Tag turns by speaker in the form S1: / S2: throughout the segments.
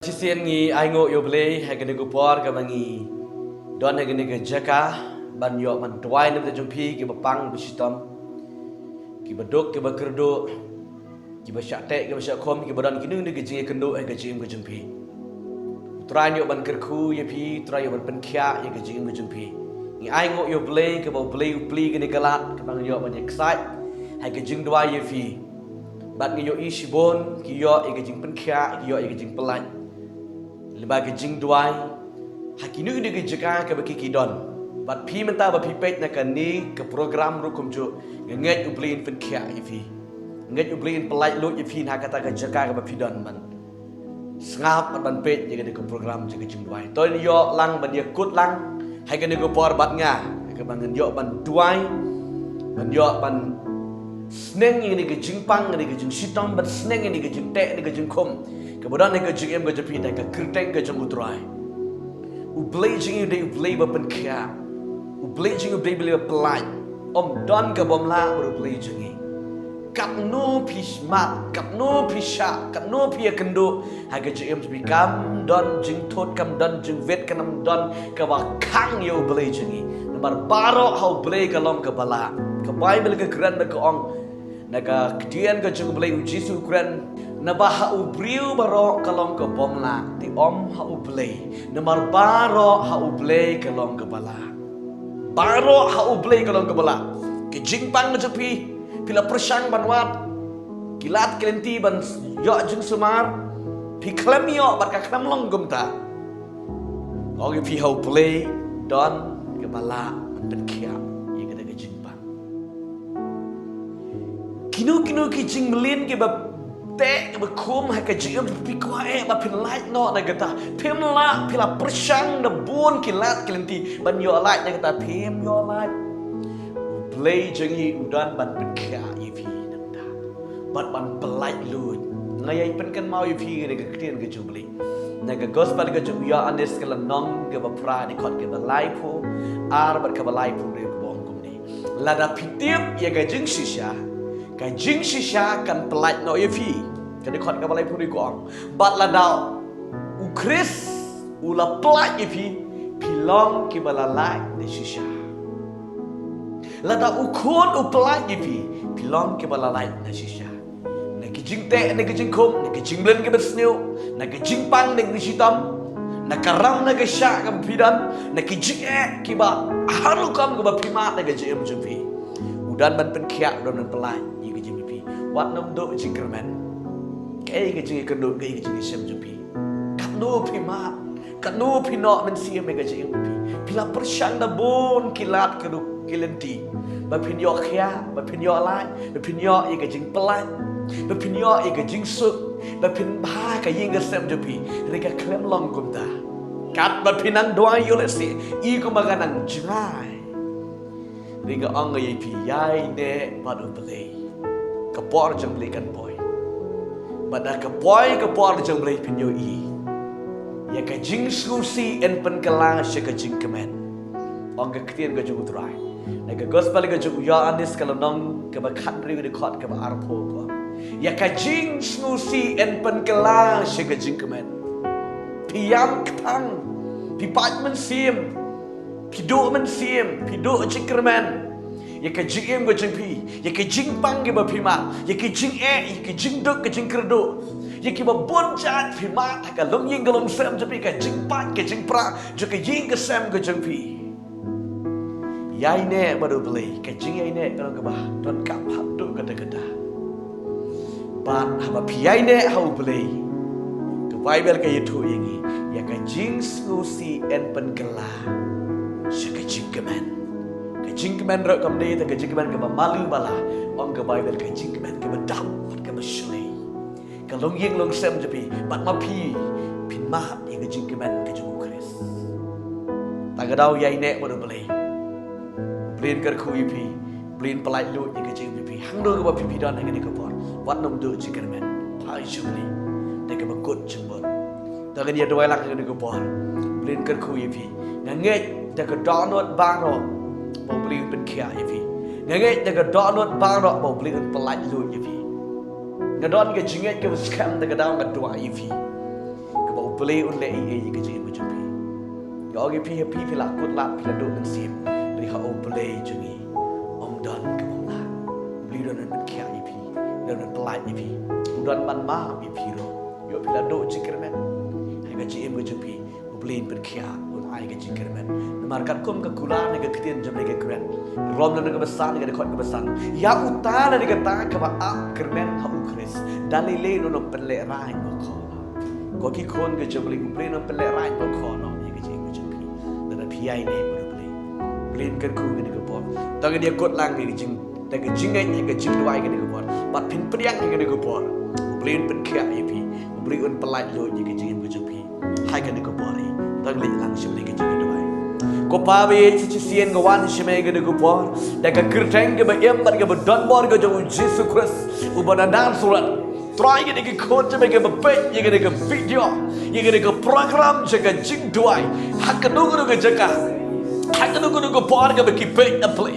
S1: Sisian ngi aingo yo blei hagene go por ka bangi don hagene ga jaka ban yo man twai nem jumpi ki bapang shitom ki badok ki bakerdo ki basyate ki basyakom ki badan kinu ni gejing kendo ga jing go jumpi trai yo ban kerku ye pi trai yo ban penkhya ye ga jing go jumpi ngi aingo yo blei ka bo blei upli gene galat ka bang yo ban excited ha ga jingduwai ye fi bat ngi yo ishibon ki yo ye ga jing penkhya ki yo ye ga jing pelai Lembaga jingduwai hakinu ni ke jaka ke baki kidon bat pi menta ba pi pet na kan ni ke program rukum jo nget ublin pen kya ifi nget ublin pelai lu ifi na kata ke jaka ke ba pi don man ngap ban pet je ke program je ke jingduwai to ni yo lang ban dia kut lang hai ke ni ko por bat nga ke bangen yo ban duai ban yo ban sneng ni ke jingpang ni ke jing shitom ban sneng ni ke jing te ni ke jing kom kemudian ni kerja em kerja pindah ke kyrpang kerja mutrai. Ublay jingi udah ublay bapen kia, ublay jingi ublay beli pelai. Om don ke bomla berublay jingi. Kat no pismat, kat no pisha, kat no pia kendo. Hai kerja em sebi kam don jing tot kam don jing vet kam don ke wakang yo ublay jingi. Nomor baro hau ublay kalom ke bala. Ke Bible ke Quran ke ong. Naga kedian ke jing ublay ujisu Quran. Naba haubriu baro kalong ke bomla di om haublay namar baro haublay kalong ke bala baro haublay kalong ke bala ke jingpang ngejepi pila persang banwat kilat kelenti ban yo jing sumar pi klem yo barka klem long gumta ogi pi haublay don ke bala ben kia ye ke de jingpang kinu ki jing melin ke bab te bekum hak jim pi kuai ba pin light no na kata pim la pila persang na bun kilat kelenti ban yo light na kata pim yo light play jengi udan ban bekya ivi nanda ban belai lut ngai pen kan mau ivi ne ka krien ke jubli na ka gospel ke ju ya anes kala nong ke ba pra ni khot ke ba lai phu ar ba ka ba lai phu re ko bong kum ni la da pitip ye ka jing shisha ka jing shisha kan pelat no ivi kan khot ka ba lai phu ri ko bat la dau u chris u la pelat ivi pilong ke ba la lai de shisha la da u khon u pelat ivi pilong ke ba la lai de shisha na ki jing te na ki jing khom na ki jing blen ke besneu na ki jing pang na ki shitom na karam na ki sha ka pidan na ki jing ki ba haru kam ke ba pima na ki jim jumpi udan ban pen khia udan ban pelai yi ke jim pi wat nam do jing kermen ke ke jing ke do ke jing sem jumpi kat no pima kat no pino men sia me ke jing pi pila persang da bon kilat ke do kilenti ba pin yo khia ba pin yo lai ba pin yo yi ke jing pelai ba pin yo yi ke jing suk ba pin ba ka yin ke sem jumpi re ka klem long kum ta kat ba pinan doa yo le si i ko maganan jai Riga ang ngay pi yai ne padu belay kapor jang belay kan boy bada kapor jang belay pinyo i ya ka jing susi en pen kala sya ka jing kemen ang ka ktian ka jung utrai na ka gospel ka jung ya anis kala nong ka ba khat ri de khot ka ba arpo ko ya ka jing susi en pen kala sya ka jing kemen piyam ktang pi pat men sim pido men sim pido chikerman ya ka jing go jing pi ya ka jing pang ge ba pima ya ka jing ya ka jing dok ka jing kerdo ya ki ba bon chat pima ta ka lom ying galom sem japi ka jing pan ka jing pra jo ka ying ka sem go jing pi yai ne ba do beli ka jing yai ne ka ba don kap hap do ka da ban ha ba pi yai ne ha beli ka bible ka yitu yingi ya ka jing susi en pen kala Saka jingkeman, ka jingkeman rak kam dei, ka jingkeman ka malu bala, ong ka Bible ka jingkeman ka badam, ka maslay, ka long ying long sem japi, bat ma pi, pin ma ka jingkeman ka jungu Chris. Tagadau yai nek bodo belai, blin kar kui pi, blin pelai lu ka jing pi, hang do ka ba pi dan ka ni ka por, wat nom do jingkeman, pai jubli, da ka ba kot jembon. Tagan ya doi lak ka ni ka por, blin kar kui pi, nganget da ka donot baro bo bling pen kia ifi ngai da ka donot baro bo bling pelai lu ifi ngadon ka jinget ka scam da ka daw ka dua ifi ka bo play un le ye ke jing ke pi yo ge pi pi pi la kut la pi la do nan sim ri ha o play jingi om dan ke om la li don nan kya ye pi don nan plai ye pi don ban ma ye pi ro yo pi la do jikermen hai ke jing ke pi play pen kya un ai ke jikermen markat kum ke kula ne ke kitien jam ne ke kren rom ne ke besan ne ke khot ke besan ya utana ne ke ta ke ba ap kermen ha u kris dalile no pen le rai ko kho ko ki khon ke jam le play no pen le rai ko kho no ye ke jing ke jam pi na pi ai ne mo play ke ku ne ke po ta ke dia kot lang ke jing ta ke jing ai ke jingduwai ke ne ke po bat pin priang ke ne ke po play pen kya ye pi play un pelai lo ye ke jing ke jam pi hai ke ne ke po ri ta le lang shim le ke jing ko pawe sien go wan shime ge de go por da ka kirteng ge ba em ba ge ba don bor ge jo Jesus Christ u ba dan surat try ge de ge khot ge ba pe ye ge de ge video ye ge de ge program je ge jingduwai hak nu ge je ka hak nu ge por ge ba ki pe a play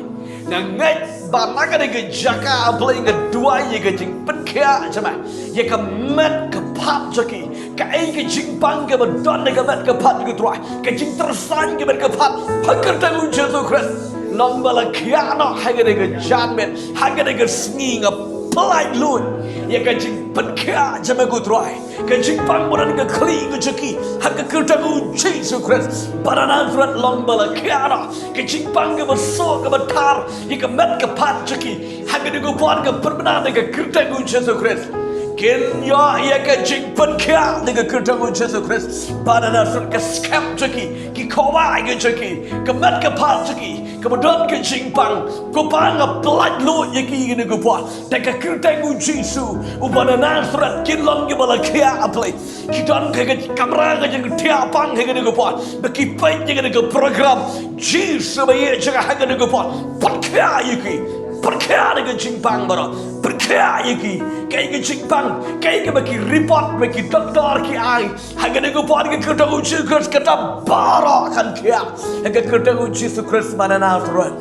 S1: na ngai ba na ge de ge jaka a play ge duai ye ge jing pen kya chama ye ka met ka pap jaki ka ai ke jing pang ke don ke mat ke phat ke troi ke jing tersan ke mat ke phat hakar ta un Jesus Christ long bala khia no ha ke jan met ha ke sning a plai luôn ye ke jing pat khia jama ku troi ke jing pang bodan ke khli ke jaki ha ke ta un Jesus Christ barana frat long bala khia no ke jing pang ke so ke tar ye ke mat ke phat jaki ha ke ku pon ke perbana ke kirta un Jesus Christ Ken yo ye ke jing pen kya de ke kirta un Jesus Christ banana frat ke scam jaki ki kowa ke jaki ke mat ke phat jaki ke bodon ke jing pang ko pang a blood lo ye ki ne ko pa de ke kirta un Jesus u banana frat kin long ke bala kya a play ki don ke kamera ke jing tia pang ke ne ko pa be ki pai ke ne ko program Jesus ba ye jaga ha ke ne ko pa pat kya ye ki perkaya dengan jingpang baro perkaya iki kai ke jingpang kai ke bagi report bagi doktor ki ai haga nego pod ke kata uji kers kata baro kan kia haga kata uji sukres mana na tro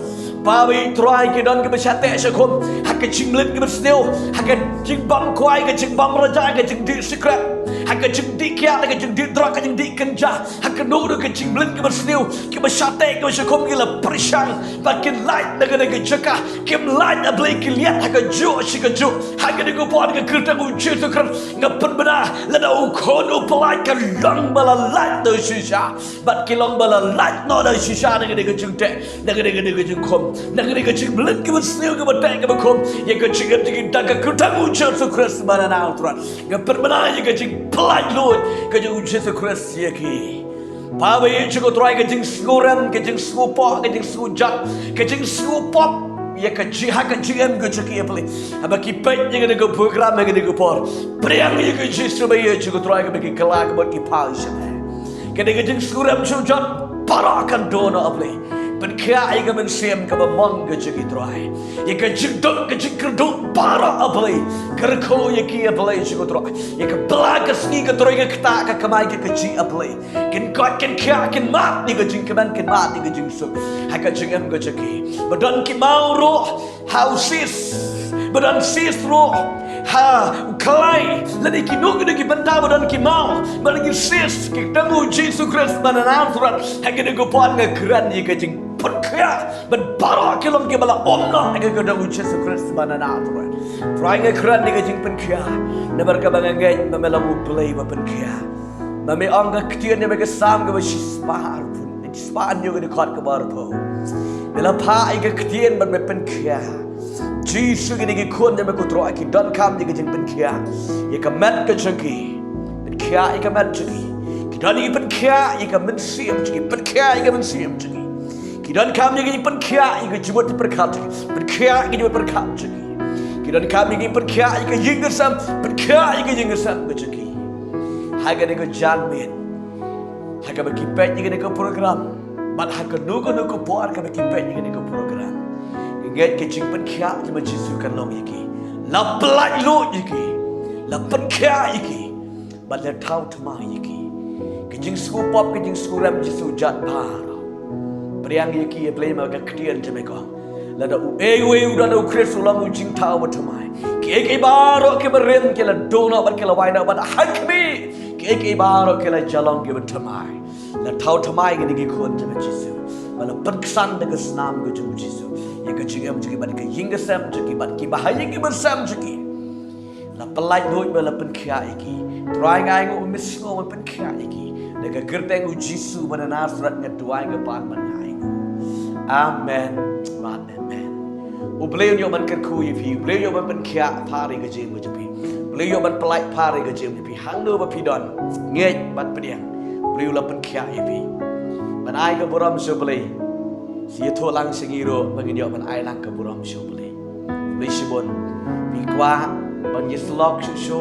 S1: pawi try ke don ke besate sekom haga jinglet ke bersneu haga jingbam kuai ke jingbam raja ke jingdi secret haga jingdi kia ke jingdi drak ke jingdi kenja haga nodo ke jinglet ke bersneu ke besate ke sekom ke la perishang bakin light dengan ke jaka ke light a blake lihat haga jo shika jo haga nego pod ke kerta uji sukres ngapen bena lada u kono pelai ke long bala light do shisha bat ke long bala light no do shisha dengan ke jingte dengan ke jingkom Negeri kecil belit ke bersniu ke betek ke bekom ye kecil ke daga kutamu Jesus Christ mana na utran ke permana ye kecil pelai lut ke Jesus Christ ye ki pawe ye cukup try ke jing skuran ke jing skupo ke jing skujat ke jing skupop ye kecil hak kecil em ke cukup ye pelai apa kipet ye ke program ye ke por priang ye ke Jesus be ye cukup try ke bagi kelak buat kipau sini ke jing skuram cujat parakan dono aplay pen kya ai ke men sem ke bamong ke jigi trai ye ke jigdok ke jigkerdo para aplay kerko ye ki aplay jigo trai ye ke bla ke sni ke trai ke kta ke kamai ke ji aplay ken god ken kya ken mat ni ke jing keban ken mat ni ke jing su ha ke jing em ke jigi badan ki mau ro houses badan sis ro ha kalai lagi ki nuk ki benda badan ki mau bagi sis ki temu Jesus Christ mana natural ha ke go pon ke kran ye ke jing perkaya berbara kilom ke bala omna ke kedamu Jesus Christ mana natural try ke kran ni ke jing perkaya ne berkabang ngai memelamu play ba perkaya mame ong ke ketian ne ke sam ke spar pun spar nyo ke khot ke bar tho bela pha ai ke ketian ban me perkaya Jesus ke ni khon ne ko tro ki don kam ni ke jing perkaya ye ke mat ke jagi perkaya ye ke mat jagi ki don ni perkaya ye ke men sim jagi perkaya ye ke men sim jagi Kidan kami ini perkaya ini jubut perkat, perkaya ini jubut perkat jadi. Kidan kami ini perkaya ini jinggersam, perkaya ini jinggersam jadi. Haga ini janmin, haga bagi pet ini ke program, bat haga nuku puar ke bagi pet ini ke program. Ingat ke jing perkaya cuma jisukan long ini, la pelai lo ini, la perkaya ini, bat le tahu tema ini. Ke jing skupop ke jing skuram jisu jat par. Priang ye ki ye play ma ka ktian jame ko lada u ewe u da u Christ ulang u jing tau ba thamai ke baro ke beren ke la dona ba ke la waina ba hakmi ke baro ke la jalong ke bertamai la tau tamai ke digi kon je jisu bala perksan de snam ke je jisu ye ke jingam je ban ke ying sam je ki ban ki bahaya ki bersam je ki la pelai doi bala pen kya iki try ngai ngo mis ngo pen kya iki de ke kerteng u jisu ban nasrat nge tuai ke pan ban ngai amen amen u beliau yo ban ker ku yi pi beliau yo ban pen kya pari ke je je pi beliau ban pelai pari ke je pi hang do ba pi don ngai ban pediang beliau la pen kya yi pi ban ai ke boram so beli si tho lang singiro bangin yo ban ai lang ke boram so beli beli sibon pi kwa ban yislok shu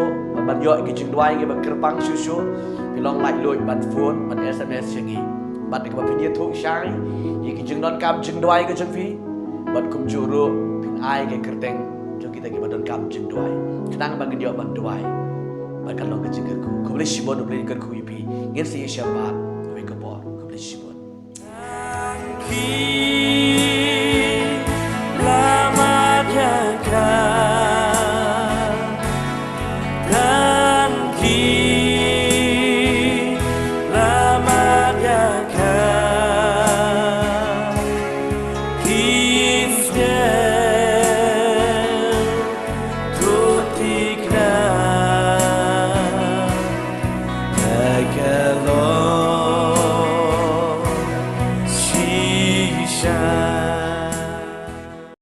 S1: ban yo ke jingduwai ke ban kyrpang shu pi long lai loi ban phone ban sms changi ban ke ba pi tho shai yi ke jingdon kam jingduwai ke jengfi ban kum juro pin ai ke kerteng jo kita ke ban kam jingduwai kadang bangin yo ban duai ban kan long ke jingku ko beli sibon beli ke ku yi pi ngin si syabat we ke bor ko beli sibon